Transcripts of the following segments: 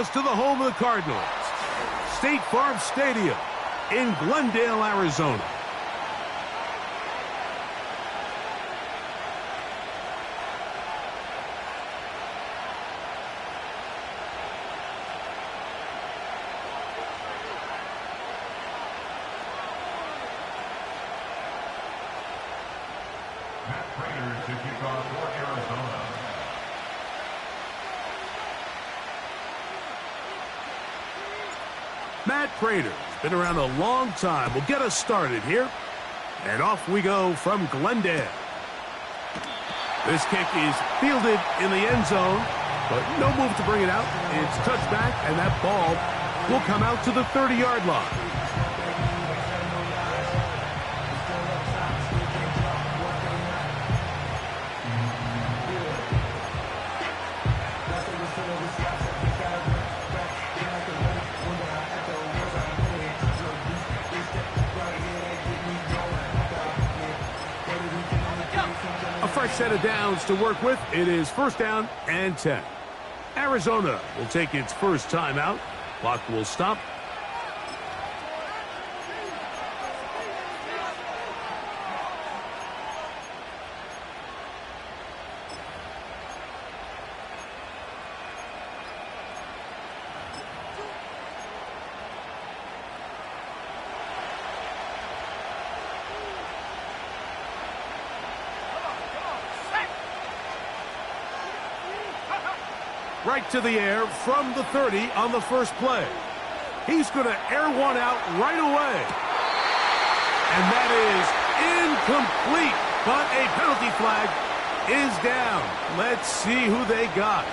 us to the home of the Cardinals, State Farm Stadium in Glendale, Arizona. Matt Prater to kick off for Arizona. Matt Prater's been around a long time. Will get us started here. And off we go from Glendale. This kick is fielded in the end zone, but no move to bring it out. It's touched back, and that ball will come out to the 30-yard line. Fresh set of downs to work with. It is 1st down and 10. Arizona will take its first timeout. Clock will stop. Right to the air from the 30 on the first play. He's going to air one out right away. And that is incomplete, but a penalty flag is down. Let's see who they got.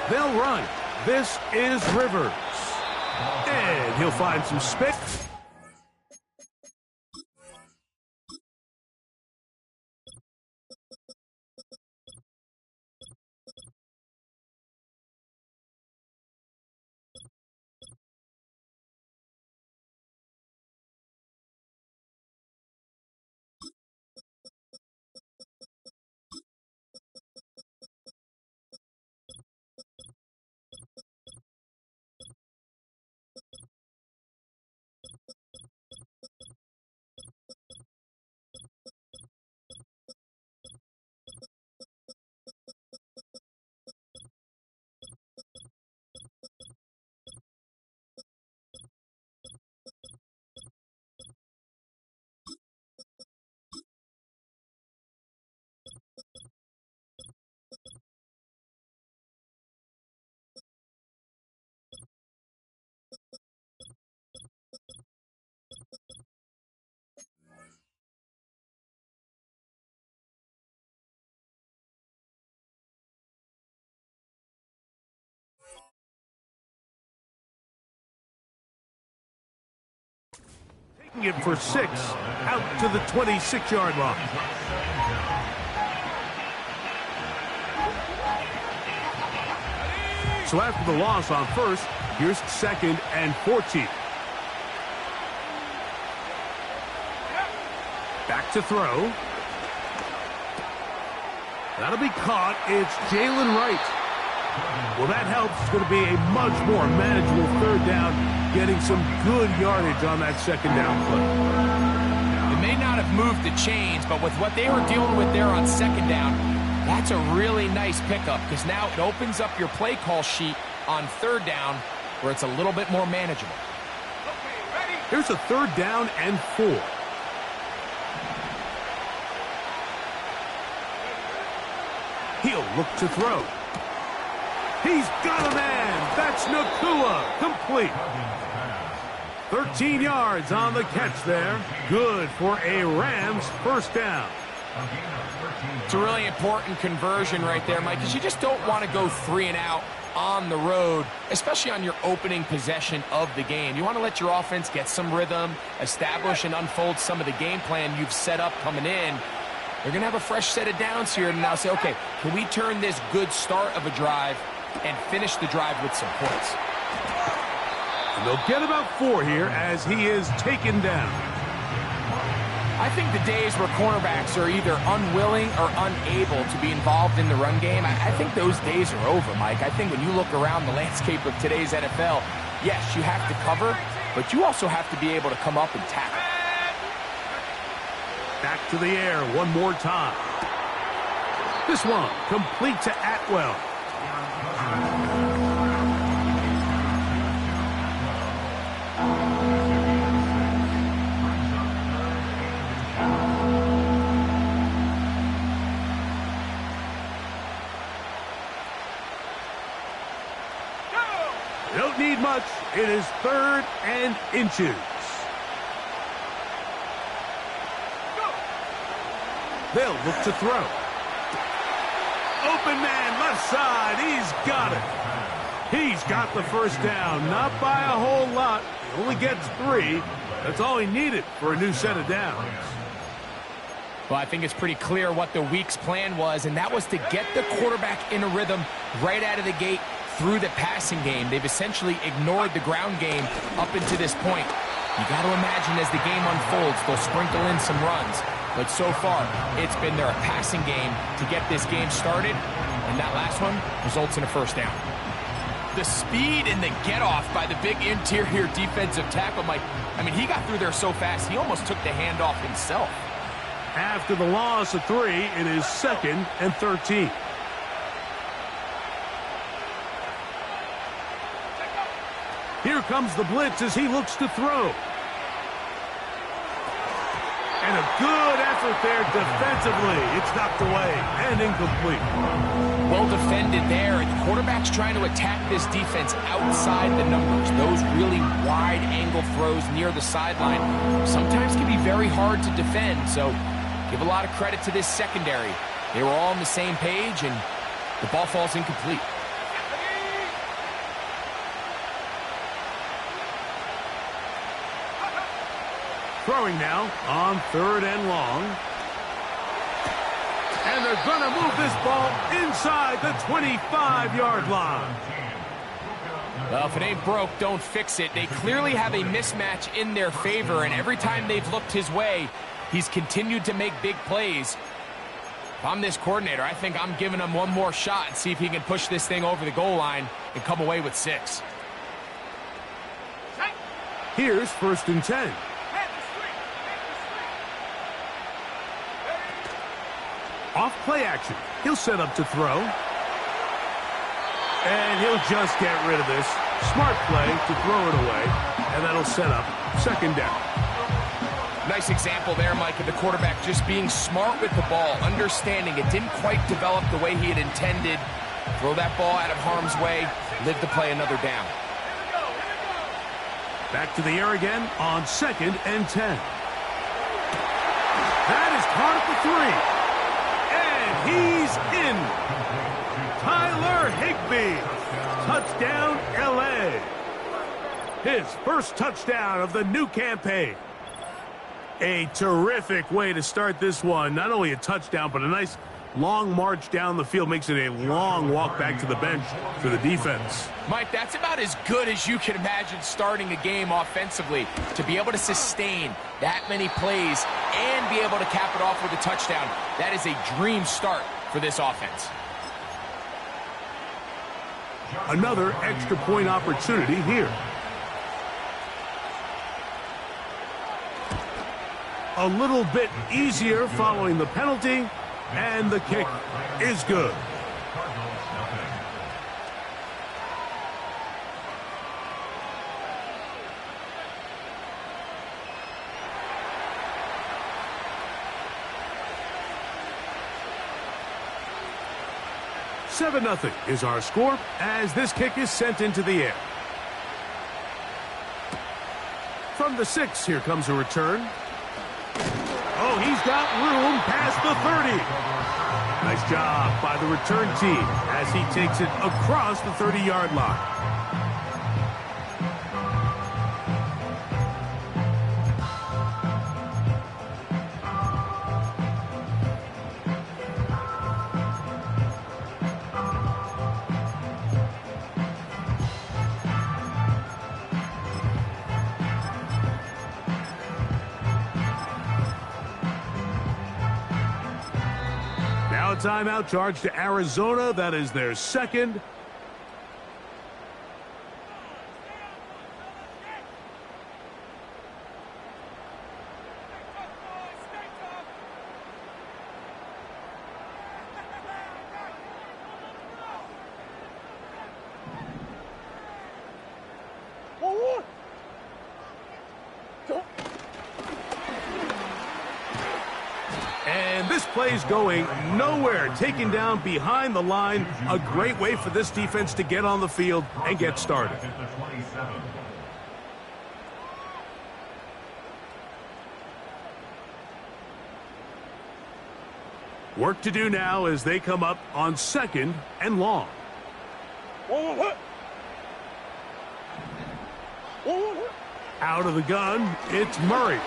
They'll run. This is Rivers. And he'll find some space. Taking it for 6 out to the 26-yard line. So after the loss on first, here's 2nd and 14. Back to throw. That'll be caught. It's Jalen Wright. Well, that helps. It's going to be a much more manageable 3rd down, getting some good yardage on that 2nd down play. It may not have moved the chains, but with what they were dealing with there on 2nd down, that's a really nice pickup because now it opens up your play call sheet on 3rd down where it's a little bit more manageable. Here's a 3rd down and 4. He'll look to throw. He's got a man. That's Nacua. Complete. 13 yards on the catch there. Good for a Rams 1st down. It's a really important conversion right there, Mike, because you just don't want to go 3 and out on the road, especially on your opening possession of the game. You want to let your offense get some rhythm, establish and unfold some of the game plan you've set up coming in. They're going to have a fresh set of downs here and now say, okay, can we turn this good start of a drive and finish the drive with some points? And they'll get about 4 here as he is taken down. I think the days where cornerbacks are either unwilling or unable to be involved in the run game, I think those days are over, Mike. I think when you look around the landscape of today's NFL, yes, you have to cover, but you also have to be able to come up and tackle. Back to the air one more time. This one complete to Atwell. Don't need much. It is 3rd and inches. They'll look to throw. Open man, left side. He's got it. He's got the first down. Not by a whole lot. He only gets 3. That's all he needed for a new set of downs. Well, I think it's pretty clear what the week's plan was, and that was to get the quarterback in a rhythm right out of the gate through the passing game. They've essentially ignored the ground game up until this point. You got to imagine as the game unfolds, they'll sprinkle in some runs. But so far, it's been their passing game to get this game started, and that last one results in a first down. The speed and the get-off by the big interior defensive tackle, Mike. I mean, he got through there so fast, he almost took the handoff himself. After the loss of 3, it is 2nd and 13. Here comes the blitz as he looks to throw. And a good effort there defensively. It's knocked away and incomplete. Well defended there. The quarterback's trying to attack this defense outside the numbers. Those really wide angle throws near the sideline sometimes can be very hard to defend. So give a lot of credit to this secondary. They were all on the same page, and the ball falls incomplete. Throwing now on 3rd and long. And they're going to move this ball inside the 25-yard line. Well, if it ain't broke, don't fix it. They clearly have a mismatch in their favor, and every time they've looked his way, he's continued to make big plays. If I'm this coordinator, I think I'm giving him one more shot and see if he can push this thing over the goal line and come away with 6. Here's 1st and 10. Off play action. He'll set up to throw. And he'll just get rid of this. Smart play to throw it away. And that'll set up 2nd down. Nice example there, Mike, of the quarterback just being smart with the ball, understanding it didn't quite develop the way he had intended. Throw that ball out of harm's way, live to play another down. Back to the air again on 2nd and 10. That is caught at the 3. He's in. Tyler Higbee. Touchdown, L.A. His first touchdown of the new campaign. A terrific way to start this one. Not only a touchdown, but a nice long march down the field. Makes it a long walk back to the bench for the defense. Mike, that's about as good as you can imagine starting a game offensively. To be able to sustain that many plays and be able to cap it off with a touchdown, that is a dream start for this offense. Another extra point opportunity here. A little bit easier following the penalty, and the kick is good. "7-0 is our score as this kick is sent into the air. From the 6, here comes a return. Oh, he's got room past the 30. Nice job by the return team as he takes it across the 30-yard line. Now a timeout charge to Arizona. That is their second. And this play's going nowhere. Taken down behind the line. A great way for this defense to get on the field and get started. Work to do now as they come up on 2nd and long. Out of the gun, it's Murray.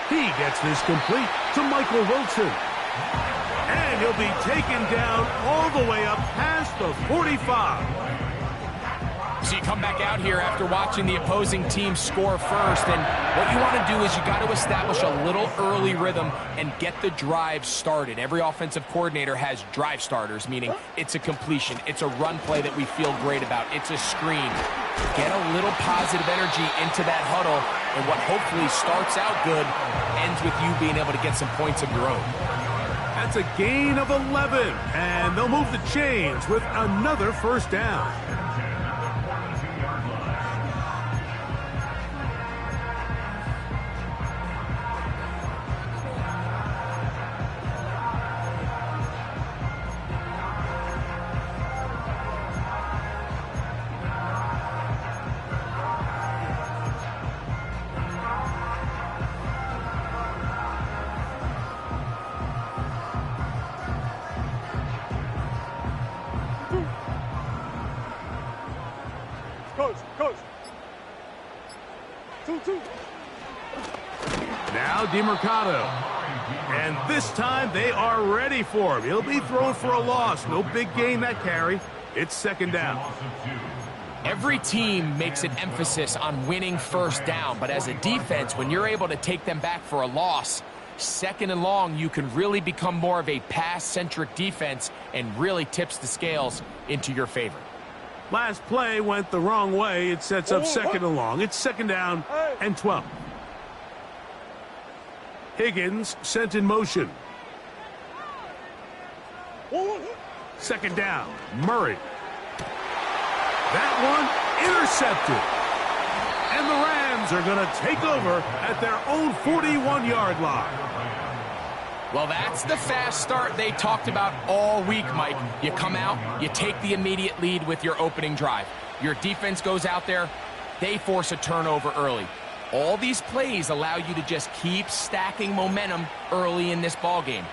He gets this complete to Michael Wilson. And he'll be taken down all the way up past the 45. So you come back out here after watching the opposing team score first, and what you want to do is you got to establish a little early rhythm and get the drive started. Every offensive coordinator has drive starters, meaning it's a completion, it's a run play that we feel great about, it's a screen. Get a little positive energy into that huddle, and what hopefully starts out good ends with you being able to get some points of your own. That's a gain of 11, and they'll move the chains with another first down. Coach. 2-2. Now DeMercado. And this time they are ready for him. He'll be thrown for a loss. No big gain that carry. It's 2nd down. Every team makes an emphasis on winning first down, but as a defense, when you're able to take them back for a loss, 2nd and long, you can really become more of a pass-centric defense and really tips the scales into your favor. Last play went the wrong way. It sets up 2nd and long. It's 2nd down and 12. Higgins sent in motion. 2nd down. Murray. That one intercepted. And the Rams are going to take over at their own 41-yard line. Well, that's the fast start they talked about all week, Mike. You come out, you take the immediate lead with your opening drive. Your defense goes out there, they force a turnover early. All these plays allow you to just keep stacking momentum early in this ballgame.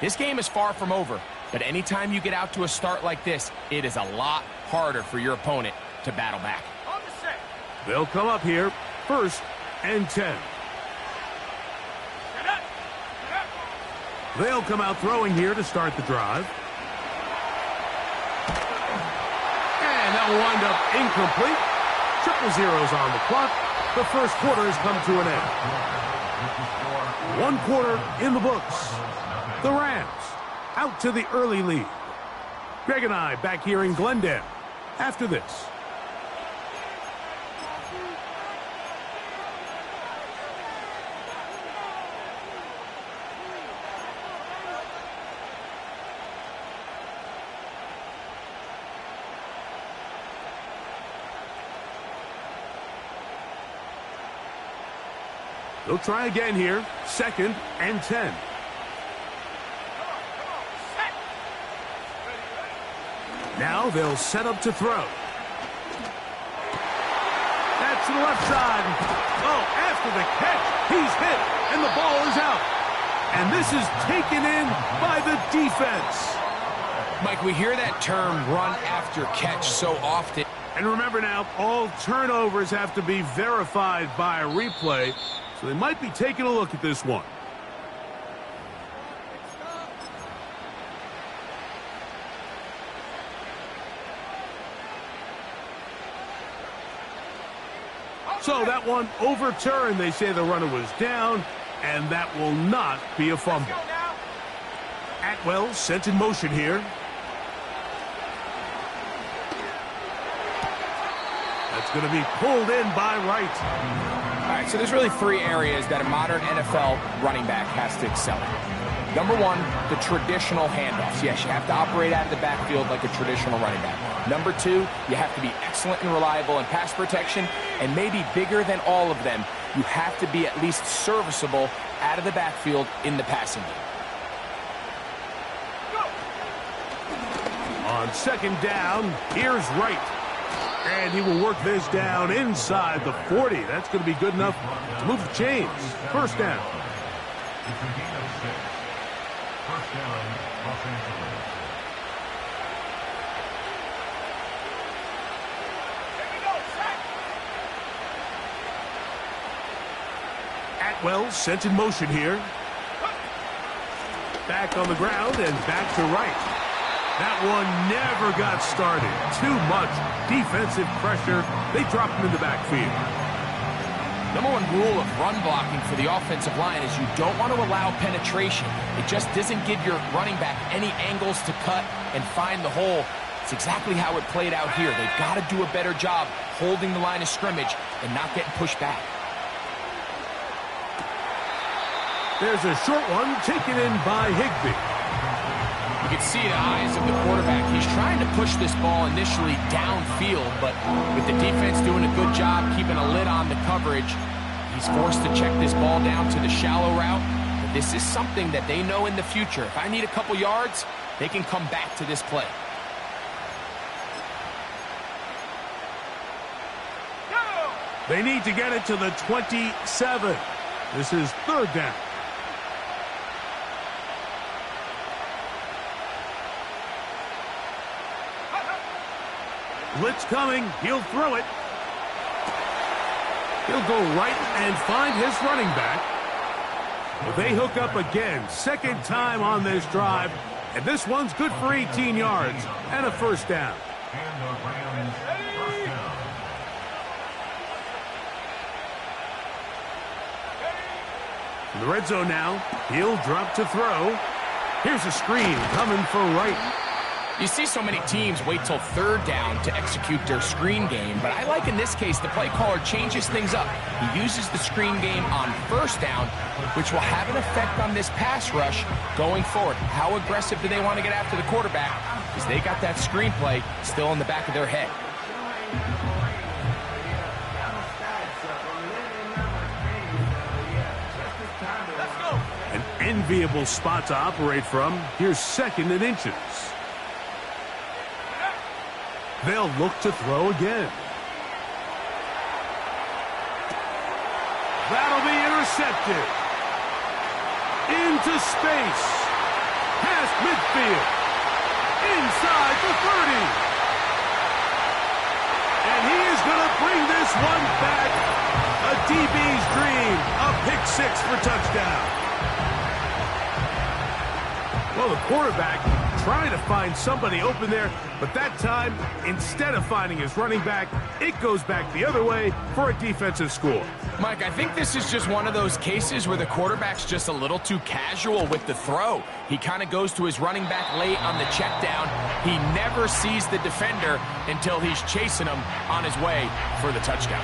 This game is far from over, but anytime you get out to a start like this, it is a lot harder for your opponent to battle back. They'll come up here, 1st and 10. They'll come out throwing here to start the drive. And that will wind up incomplete. 0-0 on the clock. The first quarter has come to an end. 1 quarter in the books. The Rams out to the early lead. Greg and I back here in Glendale after this. They'll try again here. 2nd and 10. Now they'll set up to throw. That's to the left side. Oh, after the catch, he's hit. And the ball is out. And this is taken in by the defense. Mike, we hear that term run after catch so often. And remember now, all turnovers have to be verified by a replay, so they might be taking a look at this one. So that one overturned. They say the runner was down, and that will not be a fumble. Atwell sent in motion here. That's going to be pulled in by Wright. All right, so there's really three areas that a modern NFL running back has to excel in. Number one, the traditional handoffs. Yes, you have to operate out of the backfield like a traditional running back. Number two, you have to be excellent and reliable in pass protection, and maybe bigger than all of them, you have to be at least serviceable out of the backfield in the passing game. On second down, here's Wright. And he will work this down inside the 40. That's going to be good enough to move the chains. First down. It's a gain of 6. First down, Los Angeles. Atwell sent in motion here. Back on the ground and back to Wright. That one never got started. Too much defensive pressure. They dropped him in the backfield. Number one rule of run blocking for the offensive line is you don't want to allow penetration. It just doesn't give your running back any angles to cut and find the hole. It's exactly how it played out here. They've got to do a better job holding the line of scrimmage and not getting pushed back. There's a short one taken in by Higbee. You can see the eyes of the quarterback. He's trying to push this ball initially downfield, but with the defense doing a good job keeping a lid on the coverage, he's forced to check this ball down to the shallow route. But this is something that they know in the future. If I need a couple yards, they can come back to this play. They need to get it to the 27. This is third down. Blitz coming. He'll throw it. He'll go right and find his running back. But they hook up again. Second time on this drive. And this one's good for 18 yards and a first down. And the Rams, first down. In the red zone now. He'll drop to throw. Here's a screen coming for Wright. You see so many teams wait till third down to execute their screen game, but I like in this case the play caller changes things up. He uses the screen game on first down, which will have an effect on this pass rush going forward. How aggressive do they want to get after the quarterback? Because they got that screen play still in the back of their head. An enviable spot to operate from. Here's second and inches. They'll look to throw again. That'll be intercepted. Into space. Past midfield. Inside the 30. And he is going to bring this one back. A DB's dream. A pick six for touchdown. Well, the quarterback trying to find somebody open there, but that time, instead of finding his running back, it goes back the other way for a defensive score. Mike, I think this is just one of those cases where the quarterback's just a little too casual with the throw. He kind of goes to his running back late on the check down. He never sees the defender until he's chasing him on his way for the touchdown.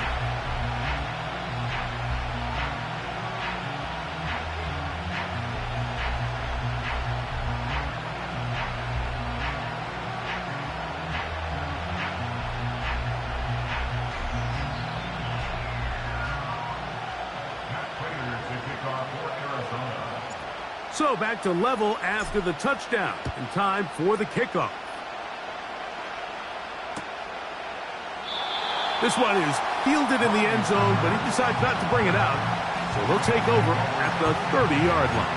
So back to level after the touchdown, and time for the kickoff. This one is fielded in the end zone, but he decides not to bring it out. So So they'll take over at the 30-yard line.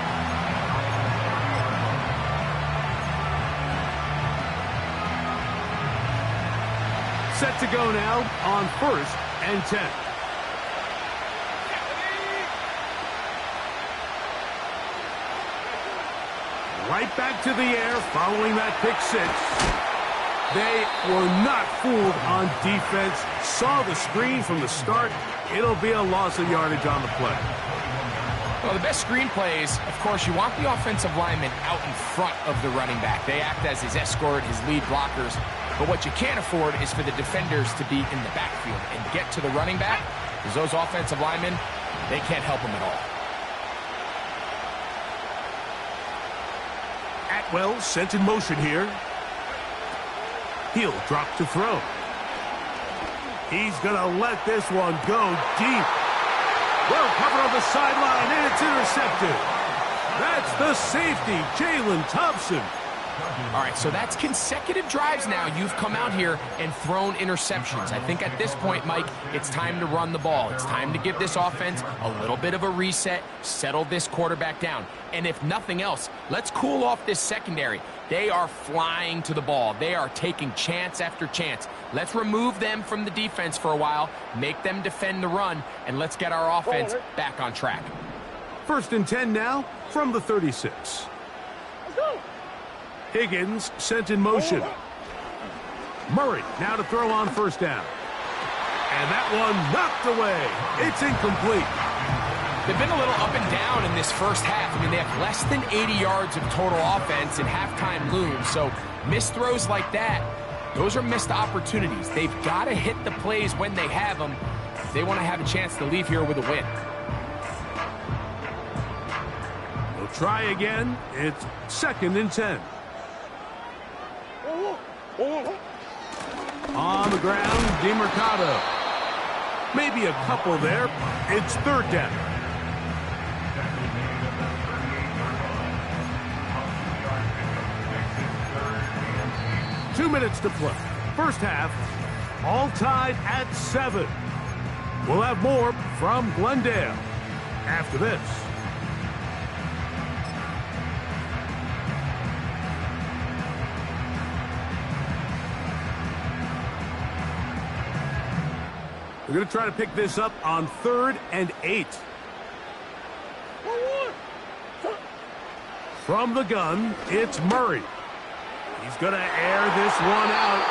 Set to go now on 1st and 10. Right back to the air following that pick six. They were not fooled on defense. Saw the screen from the start. It'll be a loss of yardage on the play. Well, the best screen plays, of course, you want the offensive lineman out in front of the running back. They act as his escort, his lead blockers. But what you can't afford is for the defenders to be in the backfield and get to the running back, because those offensive linemen, they can't help him at all. Atwell sent in motion here. He'll drop to throw. He's going to let this one go deep. Well covered on the sideline, and it's intercepted. That's the safety, Jalen Thompson. All right, so that's consecutive drives now. You've come out here and thrown interceptions. I think at this point, Mike, it's time to run the ball. It's time to give this offense a little bit of a reset, settle this quarterback down. And if nothing else, let's cool off this secondary. They are flying to the ball. They are taking chance after chance. Let's remove them from the defense for a while, make them defend the run, and let's get our offense back on track. 1st and 10 now from the 36. Higgins sent in motion. Murray now to throw on 1st down. And that one knocked away. It's incomplete. They've been a little up and down in this first half. I mean, they have less than 80 yards of total offense and halftime looms. So missed throws like that, those are missed opportunities. They've got to hit the plays when they have them if they want to have a chance to leave here with a win. They'll try again. It's 2nd and 10. On the ground, DeMercado. Maybe a couple there. It's 3rd down. Two minutes to play. First half, all tied at 7. We'll have more from Glendale after this. We're going to try to pick this up on 3rd and 8. From the gun, it's Murray. He's going to air this one out.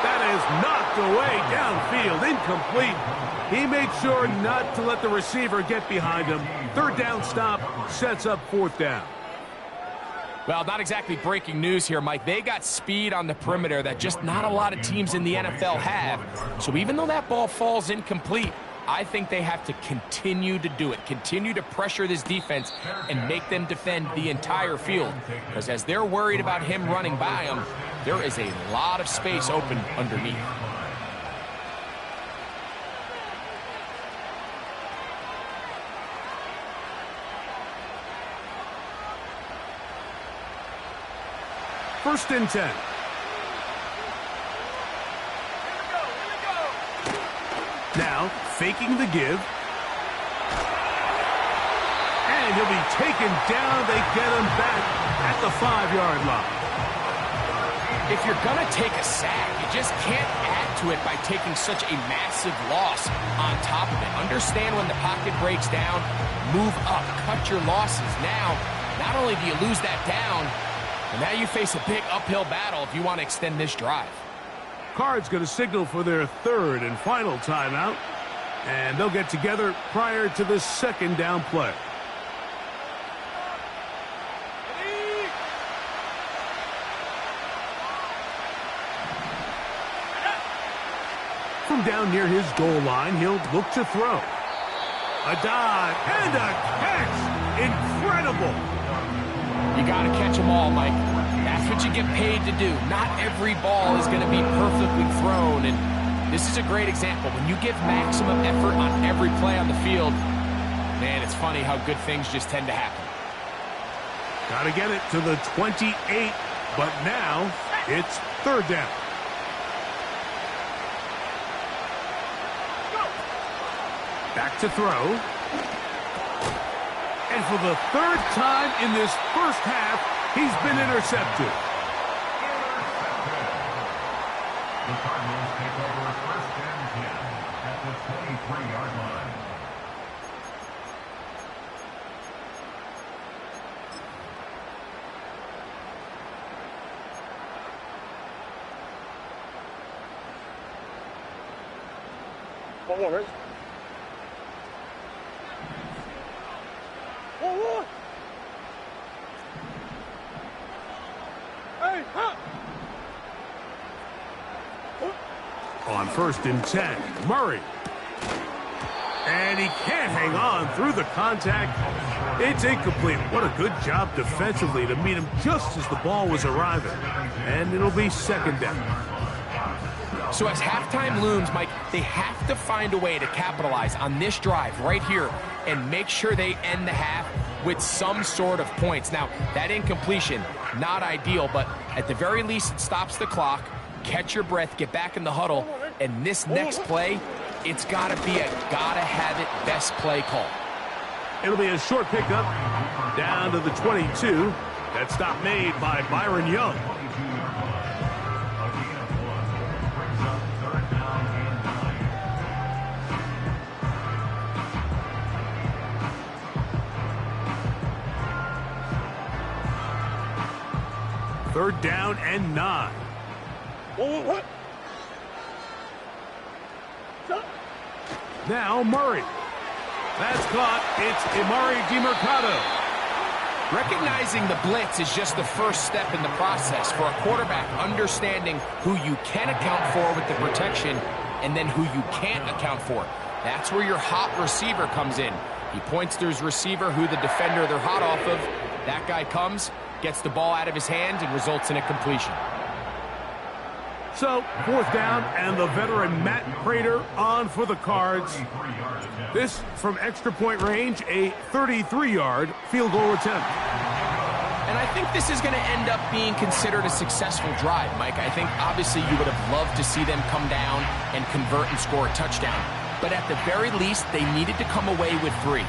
That is knocked away downfield, incomplete. He made sure not to let the receiver get behind him. 3rd down stop sets up 4th down. Well, not exactly breaking news here, Mike. They got speed on the perimeter that just not a lot of teams in the NFL have. So even though that ball falls incomplete, I think they have to continue to do it, continue to pressure this defense and make them defend the entire field. Because as they're worried about him running by them, there is a lot of space open underneath. First and 10. Now, faking the give. And he'll be taken down. They get him back at the 5-yard line. If you're going to take a sack, you just can't add to it by taking such a massive loss on top of it. Understand when the pocket breaks down, move up, cut your losses. Now, not only do you lose that down, but now you face a big uphill battle if you want to extend this drive. Cards going to signal for their 3rd and final timeout. And they'll get together prior to the 2nd down play. From down near his goal line, he'll look to throw. A dive and a catch. Incredible. You got to catch them all, Mike. That's what you get paid to do. Not every ball is going to be perfectly thrown, and this is a great example. When you give maximum effort on every play on the field, man, it's funny how good things just tend to happen. Got to get it to the 28, but now it's 3rd down. Back to throw. And for the third time in this first half, he's been intercepted. The Cardinals take over first and 10 at the 23-yard line. One more, right? One more. Hey, huh? On first and 10, Murray. And he can't hang on through the contact. It's incomplete. What a good job defensively to meet him just as the ball was arriving. And it'll be second down. So as halftime looms, Mike, they have to find a way to capitalize on this drive right here and make sure they end the half with some sort of points. Now, that incompletion, not ideal, but at the very least, it stops the clock. Catch your breath, get back in the huddle, and this next play, it's got to be a gotta-have-it best play call. It'll be a short pickup down to the 22. That stop made by Byron Young. Third down and 9. What? Now Murray. That's caught. It's Emari Demercado. Recognizing the blitz is just the first step in the process for a quarterback, understanding who you can account for with the protection and then who you can't account for. That's where your hot receiver comes in. He points to his receiver, who the defender they're hot off of. That guy comes, gets the ball out of his hand, and results in a completion. So, fourth down, and the veteran Matt Prater on for the Cards. This from extra point range, a 33-yard field goal attempt. And I think this is going to end up being considered a successful drive, Mike. I think obviously you would have loved to see them come down and convert and score a touchdown. But at the very least, they needed to come away with 3.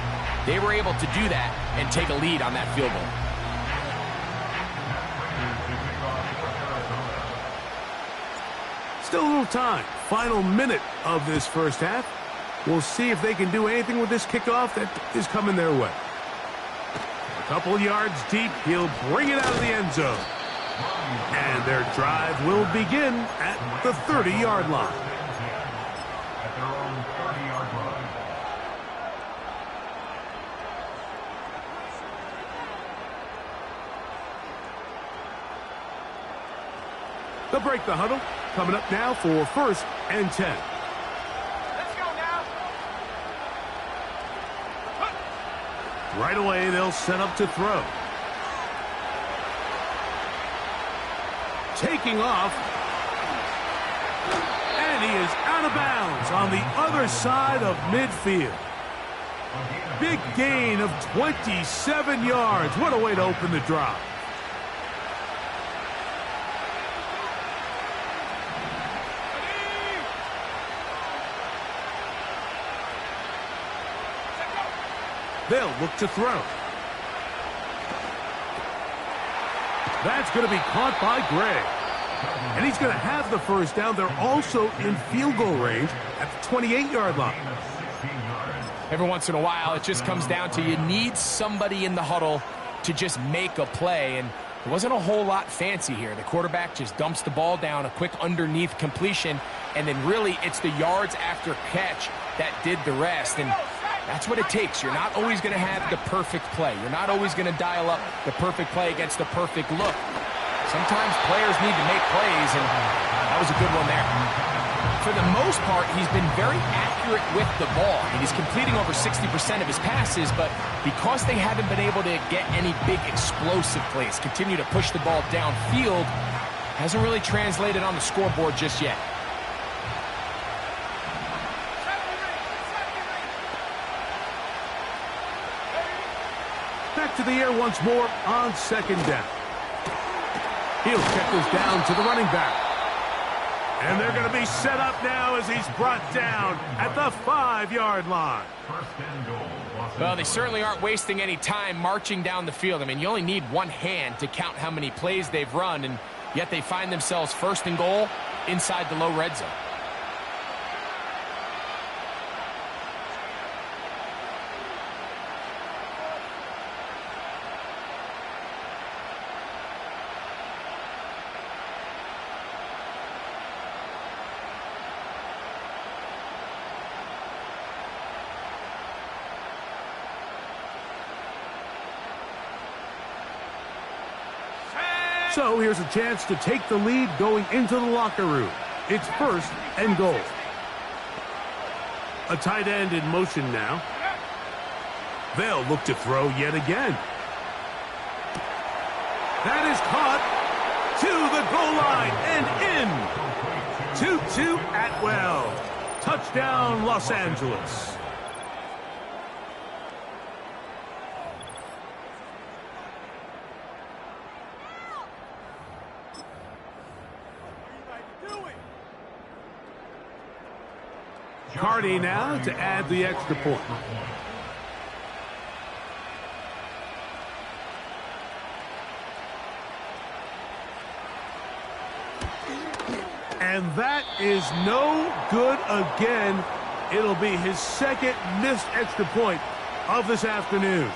They were able to do that and take a lead on that field goal. Still a little time. Final minute of this first half. We'll see if they can do anything with this kickoff that is coming their way. A couple yards deep, he'll bring it out of the end zone. And their drive will begin at the 30-yard line. At their own 30-yard line. They'll break the huddle. Coming up now for first and 10. Let's go now. Right away, they'll set up to throw. Taking off. And he is out of bounds on the other side of midfield. Big gain of 27 yards. What a way to open the drive. They'll look to throw. That's going to be caught by Gray. And he's going to have the first down. They're also in field goal range at the 28-yard line. Every once in a while, it just comes down to you need somebody in the huddle to just make a play. And there wasn't a whole lot fancy here. The quarterback just dumps the ball down, a quick underneath completion, and then really it's the yards after catch that did the rest. And that's what it takes. You're not always going to have the perfect play. You're not always going to dial up the perfect play against the perfect look. Sometimes players need to make plays, and that was a good one there. For the most part, he's been very accurate with the ball. I mean, he's completing over 60% of his passes, but because they haven't been able to get any big explosive plays, continue to push the ball downfield, hasn't really translated on the scoreboard just yet. Back to the air once more on second down. He'll check this down to the running back. And they're going to be set up now as he's brought down at the 5-yard line. First and goal. Well, they certainly aren't wasting any time marching down the field. I mean, you only need one hand to count how many plays they've run, and yet they find themselves first and goal inside the low red zone. So here's a chance to take the lead going into the locker room. It's first and goal. A tight end in motion now. They'll look to throw yet again. That is caught to the goal line and in. Tutu Atwell. Touchdown, Los Angeles. Cardi now to add the extra point. And that is no good again. It'll be his second missed extra point of this afternoon.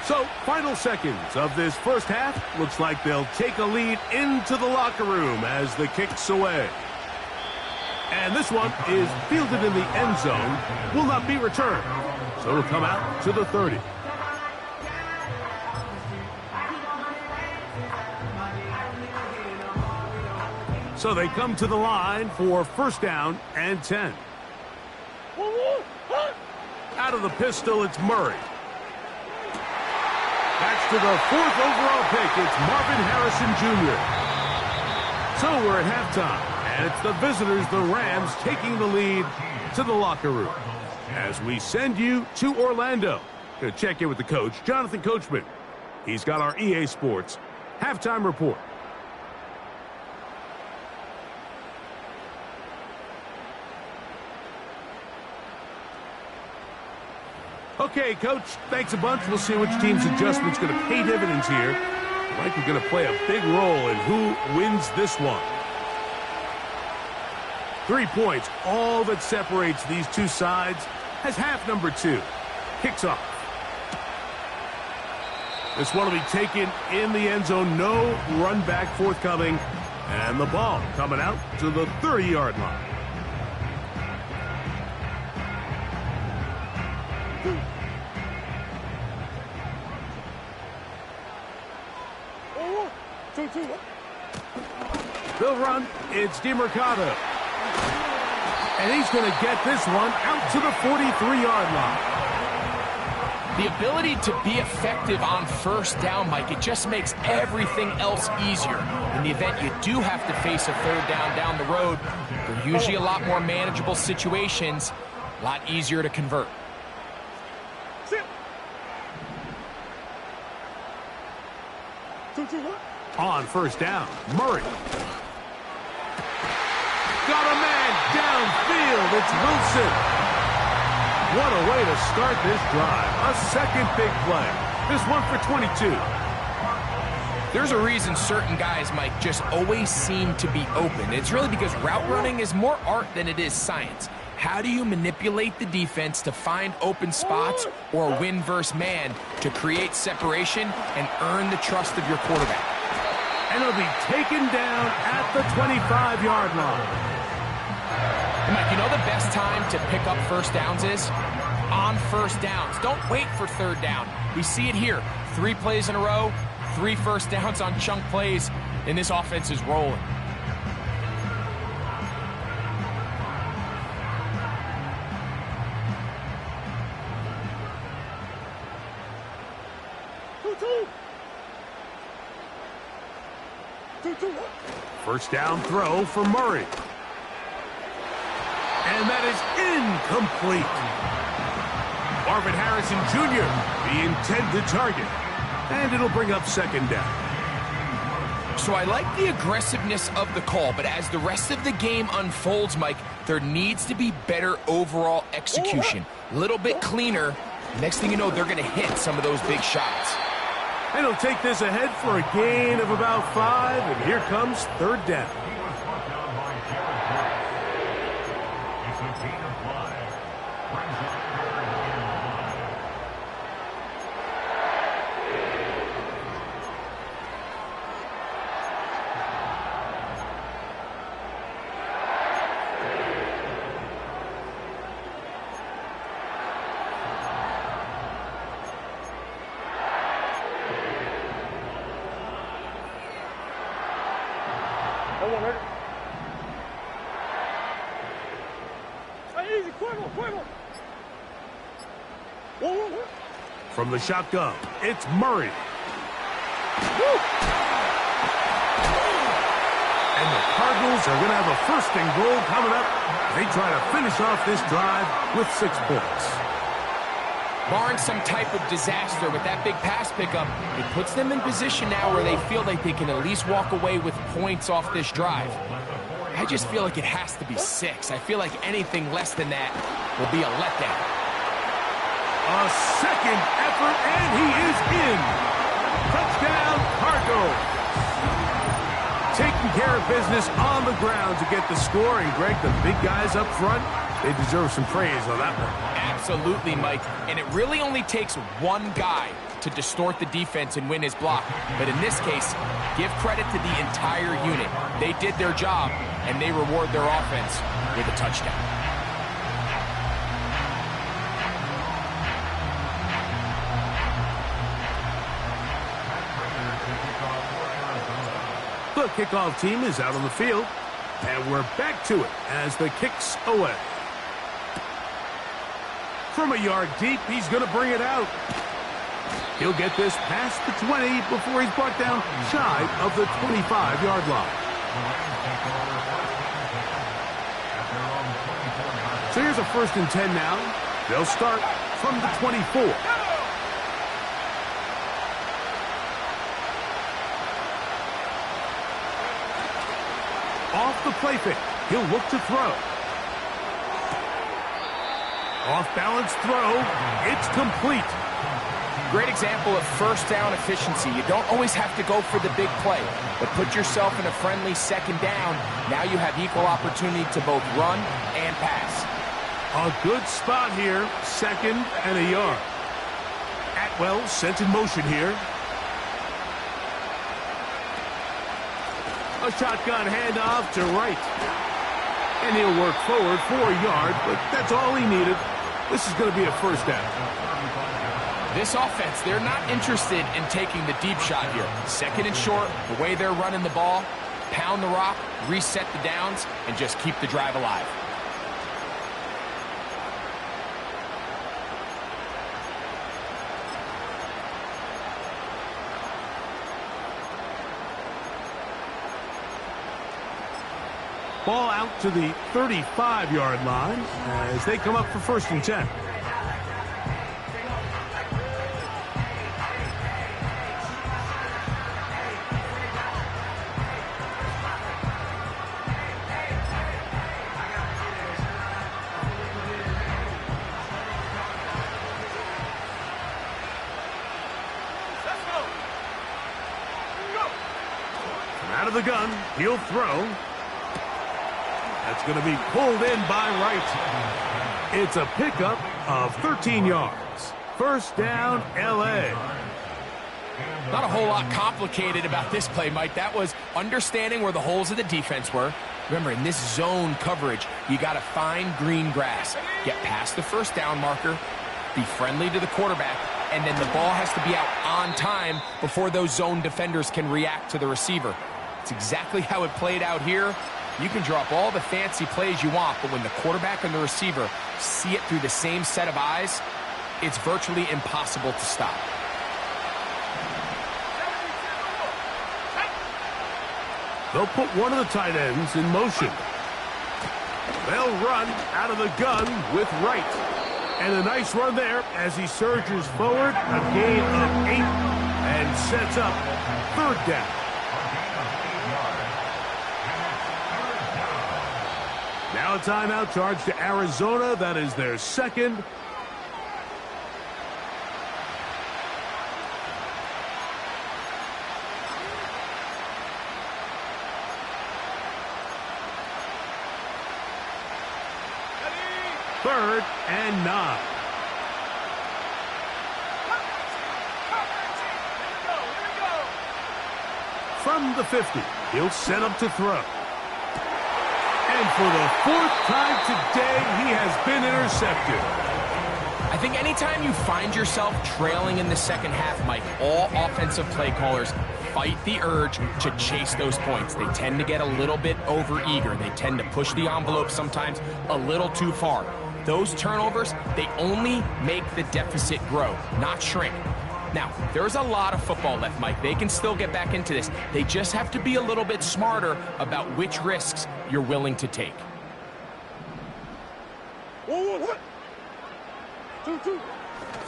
So, final seconds of this first half. Looks like they'll take a lead into the locker room as the kick's away. And this one is fielded in the end zone. Will not be returned. So it'll come out to the 30. So they come to the line for first down and 10. Out of the pistol, it's Murray. That's to the 4th overall pick. It's Marvin Harrison Jr. So we're at halftime, and it's the visitors, the Rams, taking the lead to the locker room. As we send you to Orlando to check in with the coach, Jonathan Coachman. He's got our EA Sports halftime report. Okay, Coach, thanks a bunch. We'll see which team's adjustment's going to pay dividends here. I think we're going to play a big role in who wins this one. 3 points, all that separates these two sides, as half number 2 kicks off. This one will be taken in the end zone. No run back forthcoming. And the ball coming out to the 30-yard line. They'll run. It's DeMercado. And he's going to get this one out to the 43-yard line. The ability to be effective on first down, Mike, it just makes everything else easier. In the event you do have to face a third down the road, they're usually a lot more manageable situations, a lot easier to convert. On first down, Murray. Got a man downfield. It's Wilson. What a way to start this drive. A second big play. This one for 22. There's a reason certain guys, Mike, just always seem to be open. It's really because route running is more art than it is science. How do you manipulate the defense to find open spots or win versus man to create separation and earn the trust of your quarterback? And it'll be taken down at the 25-yard line. Mike, you know the best time to pick up first downs is? On first downs. Don't wait for third down. We see it here. 3 plays in a row, 3 first downs on chunk plays, and this offense is rolling. First down throw for Murray. And that is incomplete. Marvin Harrison Jr., the intended target. And it'll bring up second down. So I like the aggressiveness of the call, but as the rest of the game unfolds, Mike, there needs to be better overall execution. A little bit cleaner. Next thing you know, they're going to hit some of those big shots. And he'll take this ahead for a gain of about 5, and here comes third down. He was brought down by Jared Cook. It's a gain of 5. Brings up third and 5. Easy, quiver. From the shotgun, it's Murray. And the Cardinals are going to have a first and goal coming up. They try to finish off this drive with 6 points. Barring some type of disaster with that big pass pickup, it puts them in position now where they feel like they can at least walk away with points off this drive. I just feel like it has to be 6. I feel like anything less than that will be a letdown. A second effort, and he is in. Touchdown, Cardinals. Taking care of business on the ground to get the score. And, Greg, the big guys up front, they deserve some praise on that one. Absolutely, Mike. And it really only takes one guy to distort the defense and win his block. But in this case, give credit to the entire unit. They did their job, and they reward their offense with a touchdown. The kickoff team is out on the field, and we're back to it as the kick's away. From a yard deep, he's going to bring it out. He'll get this past the 20 before he's brought down shy of the 25-yard line. So here's a 1st and 10 now. They'll start from the 24. Off the play fake, he'll look to throw. Off-balance throw, it's complete. Great example of first down efficiency. You don't always have to go for the big play, but put yourself in a friendly second down. Now you have equal opportunity to both run and pass. A good spot here, 2nd and a yard. Atwell sent in motion here. A shotgun handoff to right. And he'll work forward for a yard, but that's all he needed. This is going to be a first down. This offense, they're not interested in taking the deep shot here. 2nd and short, the way they're running the ball, pound the rock, reset the downs, and just keep the drive alive. Ball out to the 35-yard line as they come up for 1st and 10. Out of the gun, he'll throw. That's going to be pulled in by Wright. It's a pickup of 13 yards. First down, L.A. Not a whole lot complicated about this play, Mike. That was understanding where the holes of the defense were. Remember, in this zone coverage, you got to find green grass. Get past the first down marker, be friendly to the quarterback, and then the ball has to be out on time before those zone defenders can react to the receiver. It's exactly how it played out here. You can drop all the fancy plays you want, but when the quarterback and the receiver see it through the same set of eyes, it's virtually impossible to stop. They'll put one of the tight ends in motion. They'll run out of the gun with Wright. And a nice run there as he surges forward, a gain of 8, and sets up third down. Now a timeout charge to Arizona. That is their second. Third and 9. From the 50, he'll set up to throw. And for the 4th time today, he has been intercepted. I think anytime you find yourself trailing in the second half, Mike, all offensive play callers fight the urge to chase those points. They tend to get a little bit overeager. They tend to push the envelope sometimes a little too far. Those turnovers, they only make the deficit grow, not shrink. Now, there's a lot of football left, Mike. They can still get back into this. They just have to be a little bit smarter about which risks you're willing to take.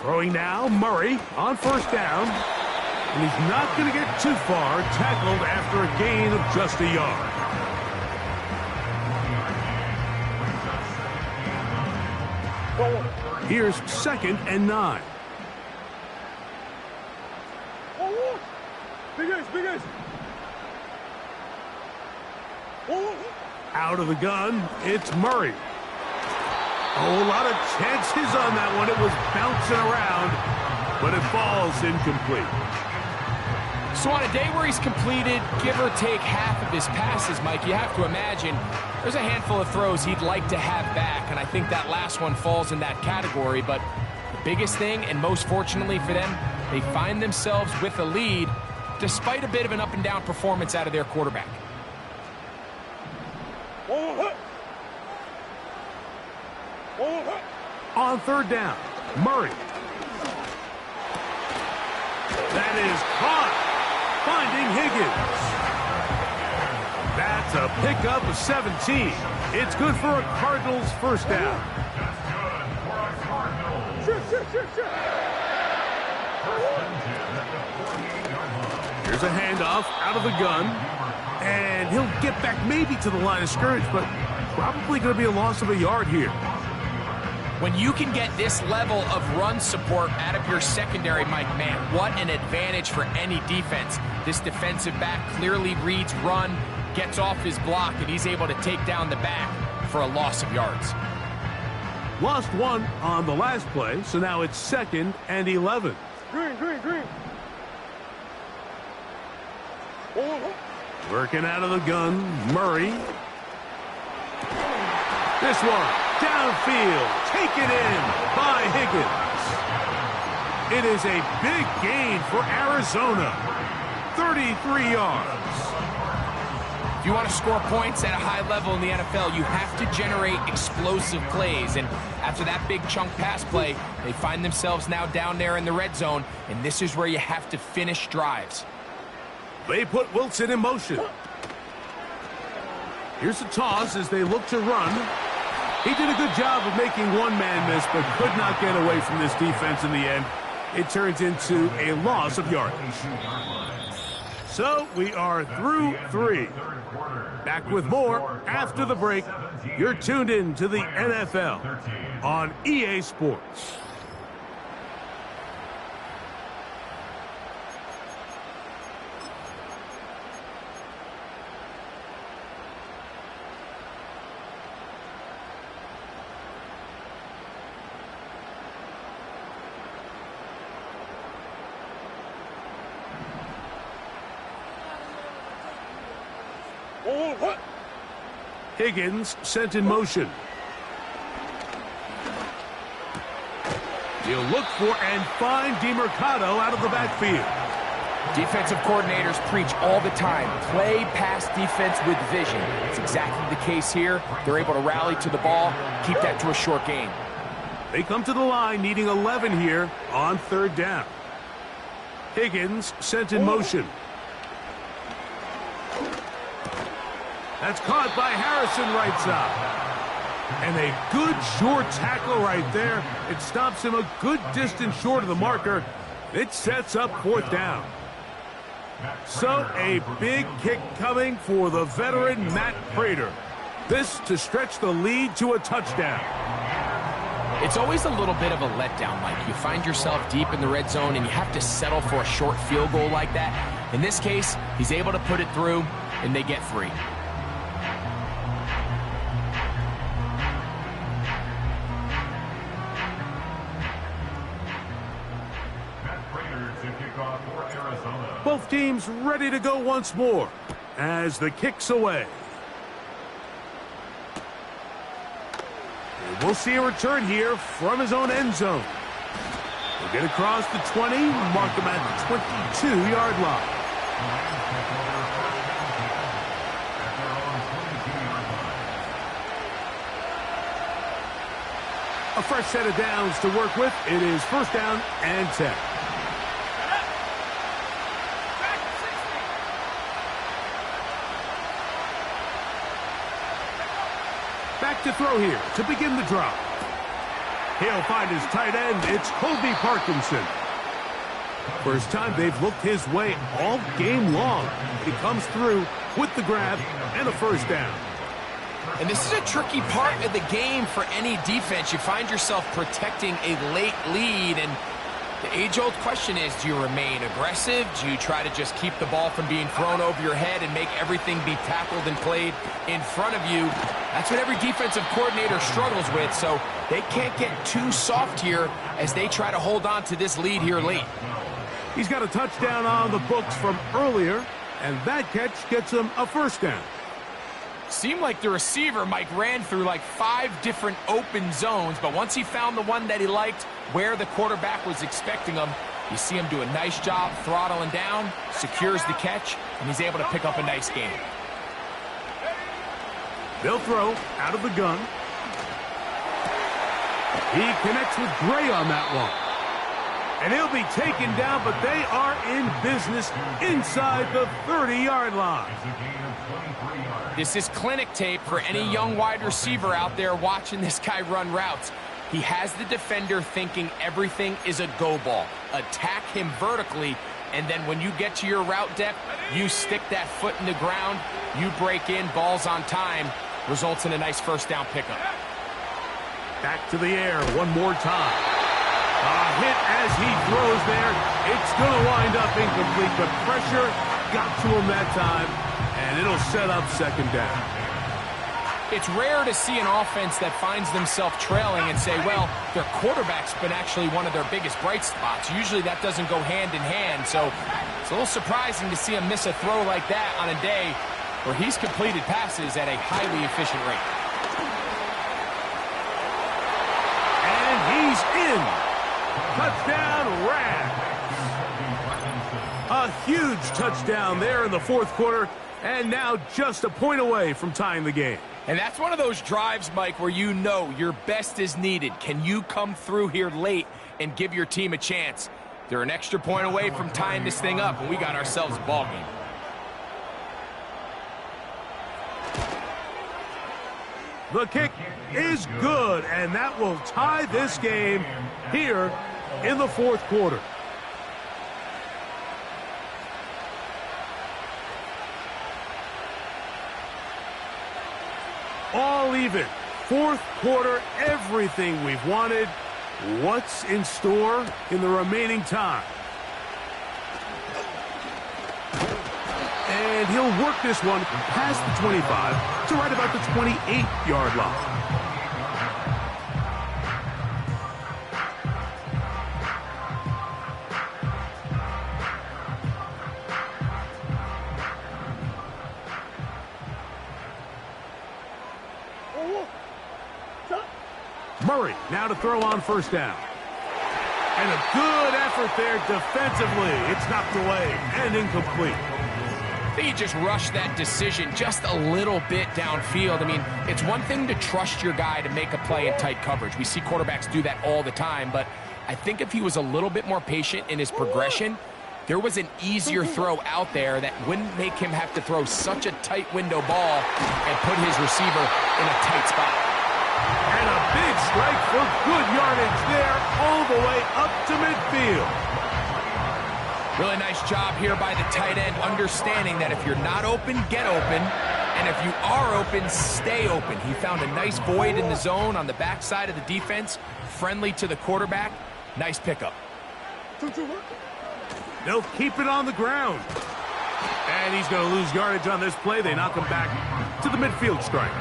Throwing now, Murray on first down. And he's not going to get too far, tackled after a gain of just a yard. Here's 2nd and 9. Out of the gun, it's Murray. Oh, a lot of chances on that one. It was bouncing around, but it falls incomplete. So on a day where he's completed, give or take half of his passes, Mike, you have to imagine there's a handful of throws he'd like to have back, and I think that last one falls in that category. But the biggest thing, and most fortunately for them, they find themselves with a lead despite a bit of an up-and-down performance out of their quarterback. On third down, Murray. That is caught, finding Higgins. That's a pickup of 17. It's good for a Cardinals first down. Here's a handoff out of the gun. And he'll get back maybe to the line of scrimmage, but probably going to be a loss of a yard here. When you can get this level of run support out of your secondary, Mike, man, what an advantage for any defense. This defensive back clearly reads run, gets off his block, and he's able to take down the back for a loss of yards. Lost 1 on the last play, so now it's 2nd and 11. Green. Working out of the gun, Murray. This one, downfield, taken in by Higgins. It is a big gain for Arizona, 33 yards. If you want to score points at a high level in the NFL, you have to generate explosive plays. And after that big chunk pass play, they find themselves now down there in the red zone, and this is where you have to finish drives. They put Wilson in motion. Here's a toss as they look to run. He did a good job of making one man miss, but could not get away from this defense in the end. It turns into a loss of yardage. So we are through 3. Back with more after the break. You're tuned in to the NFL on EA Sports. Higgins sent in motion. He'll look for and find DeMercado out of the backfield. Defensive coordinators preach all the time, play pass defense with vision. It's exactly the case here. They're able to rally to the ball, keep that to a short gain. They come to the line needing 11 here on third down. Higgins sent in motion. That's caught by Harrison right side. And a good short tackle right there. It stops him a good distance short of the marker. It sets up 4th down. So a big kick coming for the veteran Matt Prater. This to stretch the lead to a touchdown. It's always a little bit of a letdown, Mike. You find yourself deep in the red zone and you have to settle for a short field goal like that. In this case, he's able to put it through and they get 3. Both teams ready to go once more as the kick's away. And we'll see a return here from his own end zone. He'll get across the 20, mark him at the 22-yard line. A fresh set of downs to work with. It is 1st down and 10. Back to throw here to begin the drop. He'll find his tight end. It's Colby Parkinson. First time they've looked his way all game long. He comes through with the grab and a 1st down. And this is a tricky part of the game for any defense. You find yourself protecting a late lead, and the age-old question is, do you remain aggressive? Do you try to just keep the ball from being thrown over your head and make everything be tackled and played in front of you? That's what every defensive coordinator struggles with, so they can't get too soft here as they try to hold on to this lead here late. He's got a touchdown on the books from earlier, and that catch gets him a 1st down. Seemed like the receiver, Mike, ran through like 5 different open zones, but once he found the one that he liked where the quarterback was expecting him, you see him do a nice job throttling down, secures the catch, and he's able to pick up a nice gain. They'll throw out of the gun. He connects with Gray on that one. And he'll be taken down, but they are in business inside the 30-yard line. This is clinic tape for any young wide receiver out there watching this guy run routes. He has the defender thinking everything is a go ball. Attack him vertically, and then when you get to your route depth, you stick that foot in the ground, you break in, balls on time, results in a nice 1st down pickup. Back to the air one more time. A hit as he throws there. It's going to wind up incomplete, but pressure got to him that time, and it'll set up 2nd down. It's rare to see an offense that finds themselves trailing and say, well, their quarterback's been actually one of their biggest bright spots. Usually that doesn't go hand in hand, so it's a little surprising to see him miss a throw like that on a day where he's completed passes at a highly efficient rate. And he's in. Touchdown, Rams. A huge touchdown there in the 4th quarter, and now just a point away from tying the game. And that's one of those drives, Mike, where you know your best is needed. Can you come through here late and give your team a chance? They're an extra point away from tying this thing up, and we got ourselves a ball game. The kick is good, and that will tie this game here in the 4th quarter. All even. 4th quarter, everything we've wanted. What's in store in the remaining time? And he'll work this one past the 25 to right about the 28-yard line. Murray now to throw on 1st down. And a good effort there defensively. It's knocked away and incomplete. I think he just rushed that decision just a little bit downfield. I mean, it's one thing to trust your guy to make a play in tight coverage. We see quarterbacks do that all the time, but I think if he was a little bit more patient in his progression, there was an easier throw out there that wouldn't make him have to throw such a tight window ball and put his receiver in a tight spot. Big strike for good yardage there, all the way up to midfield. Really nice job here by the tight end, understanding that if you're not open, get open. And if you are open, stay open. He found a nice void in the zone on the backside of the defense, friendly to the quarterback. Nice pickup. They'll keep it on the ground. And he's going to lose yardage on this play. They knock him back to the midfield strike.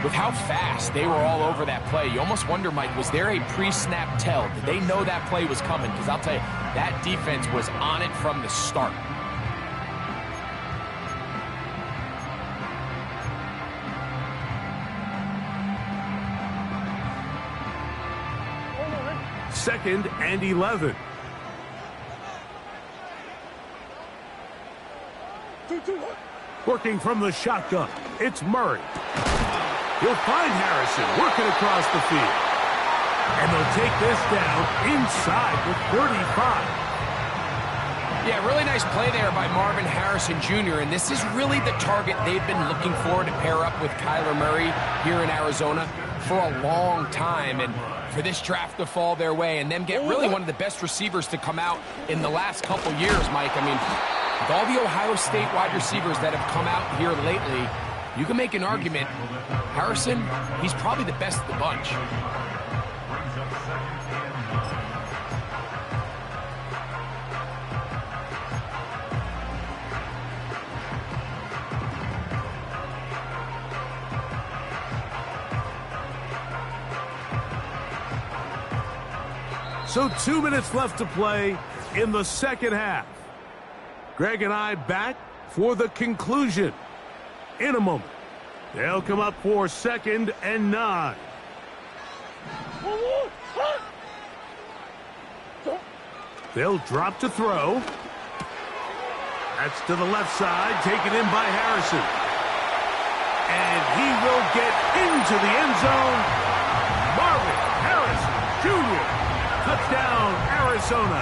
With how fast they were all over that play, you almost wonder, Mike, was there a pre-snap tell? Did they know that play was coming? Because I'll tell you, that defense was on it from the start. Second and 11. Working from the shotgun, it's Murray. He'll find Harrison working across the field. And they'll take this down inside the 35. Yeah, really nice play there by Marvin Harrison Jr., and this is really the target they've been looking for to pair up with Kyler Murray here in Arizona for a long time, and for this draft to fall their way and them get really one of the best receivers to come out in the last couple years, Mike. I mean, with all the Ohio State wide receivers that have come out here lately, you can make an argument. Harrison, he's probably the best of the bunch. So 2 minutes left to play in the second half. Greg and I back for the conclusion in a moment. They'll come up for 2nd and 9. They'll drop to throw. That's to the left side, taken in by Harrison. And he will get into the end zone. Marvin Harrison Jr. Touchdown, Arizona.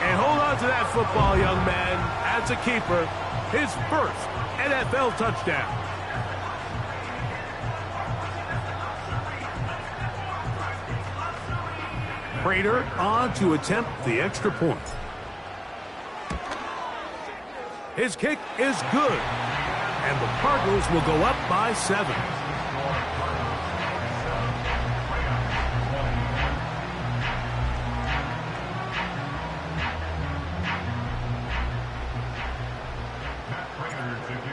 And hold on to that football, young man. As a keeper, his first NFL touchdown. Prater on to attempt the extra point. His kick is good. And the Cardinals will go up by 7.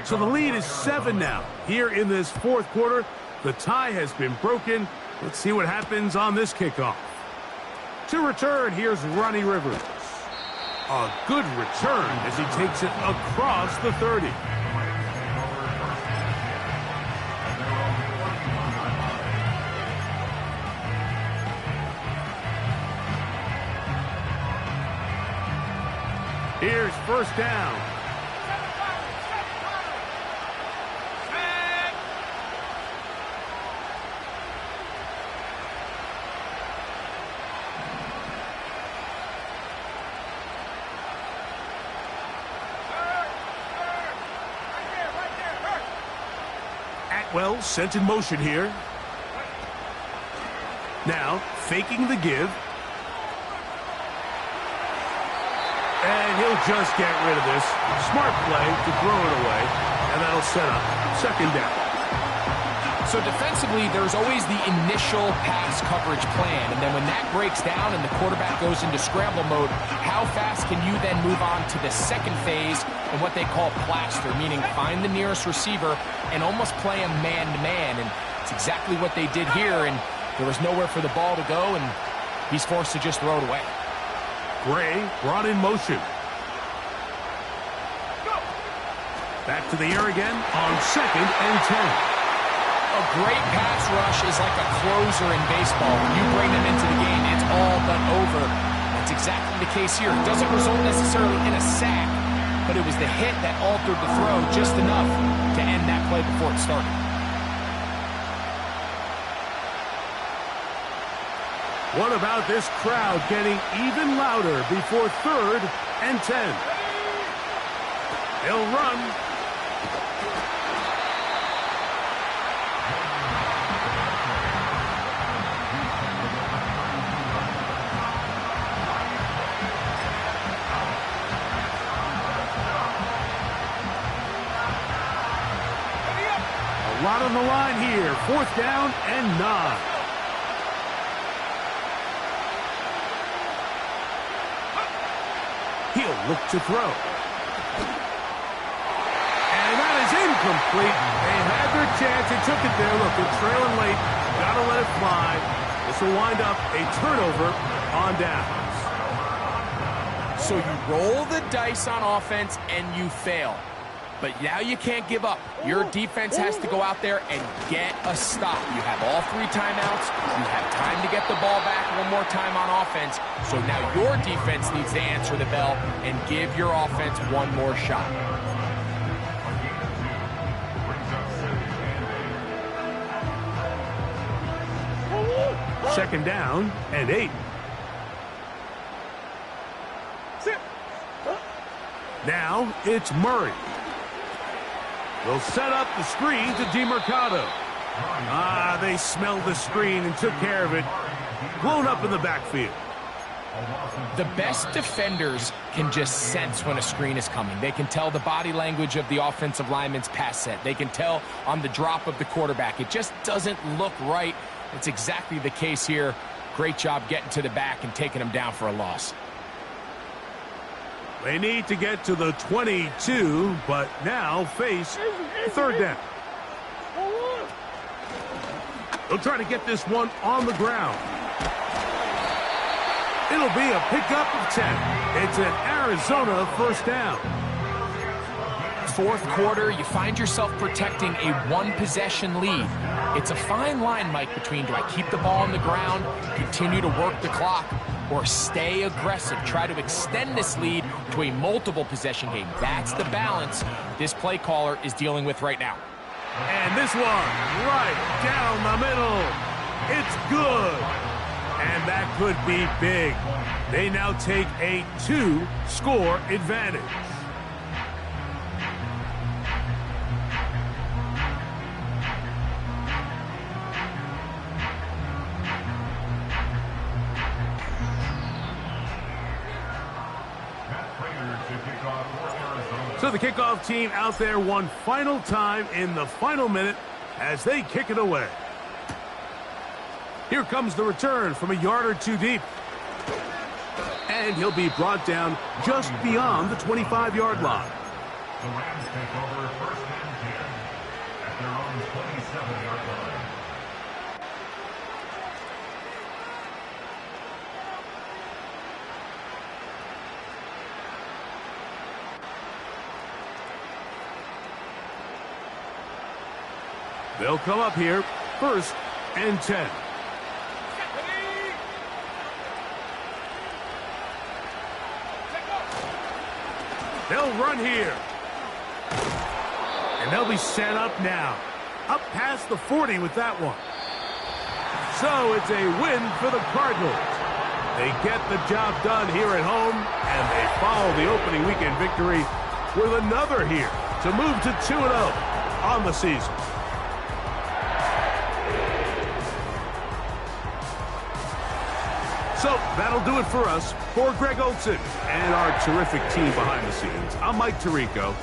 So the lead is 7 now. Here in this fourth quarter, the tie has been broken. Let's see what happens on this kickoff. To return, here's Ronnie Rivers. A good return as he takes it across the 30. Here's first down. Atwell sent in motion here. Now faking the give. And he'll just get rid of this. Smart play to throw it away. And that'll set up 2nd down. So defensively, there's always the initial pass coverage plan. And then when that breaks down and the quarterback goes into scramble mode, how fast can you then move on to the second phase and what they call plaster, meaning find the nearest receiver and almost play him man-to-man. And it's exactly what they did here. And there was nowhere for the ball to go, and he's forced to just throw it away. Gray brought in motion. Back to the air again on 2nd and 10. A great pass rush is like a closer in baseball. When you bring them into the game, it's all but over. That's exactly the case here. It doesn't result necessarily in a sack, but it was the hit that altered the throw just enough to end that play before it started. What about this crowd getting even louder before 3rd and 10? They'll run. A lot on the line here. 4th down and 9. He'll look to throw. And that is incomplete. They had their chance. They took it there. Look, they're trailing late. Got to let it fly. This will wind up a turnover on downs. So you roll the dice on offense and you fail. But now you can't give up. Your defense has to go out there and get a stop. You have all 3 timeouts. You have time to get the ball back one more time on offense. So now your defense needs to answer the bell and give your offense one more shot. 2nd down and 8. Now it's Murray. They'll set up the screen to DeMercado. They smelled the screen and took care of it. Blown up in the backfield. The best defenders can just sense when a screen is coming. They can tell the body language of the offensive lineman's pass set. They can tell on the drop of the quarterback. It just doesn't look right. It's exactly the case here. Great job getting to the back and taking him down for a loss. They need to get to the 22, but now face 3rd down. They'll try to get this one on the ground. It'll be a pickup of 10. It's an Arizona 1st down. 4th quarter, you find yourself protecting a 1-possession lead. It's a fine line, Mike, between do I keep the ball on the ground, continue to work the clock, or stay aggressive, try to extend this lead to a multiple possession game. That's the balance this play caller is dealing with right now. And this one right down the middle. It's good. And that could be big. They now take a 2-score advantage. So the kickoff team out there one final time in the final minute as they kick it away. Here comes the return from a yard or 2 deep. And he'll be brought down just beyond the 25-yard line. The Rams take over 1st and 10 at their own 27-yard line. They'll come up here 1st and 10. They'll run here. And they'll be set up now. Up past the 40 with that one. So it's a win for the Cardinals. They get the job done here at home, and they follow the opening weekend victory with another here to move to 2-0 on the season. So that'll do it for us. For Greg Olson and our terrific team behind the scenes, I'm Mike Tirico.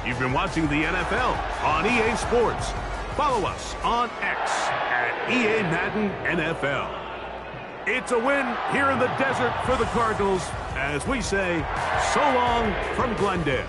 You've been watching the NFL on EA Sports. Follow us on X at EA Madden NFL. It's a win here in the desert for the Cardinals as we say so long from Glendale.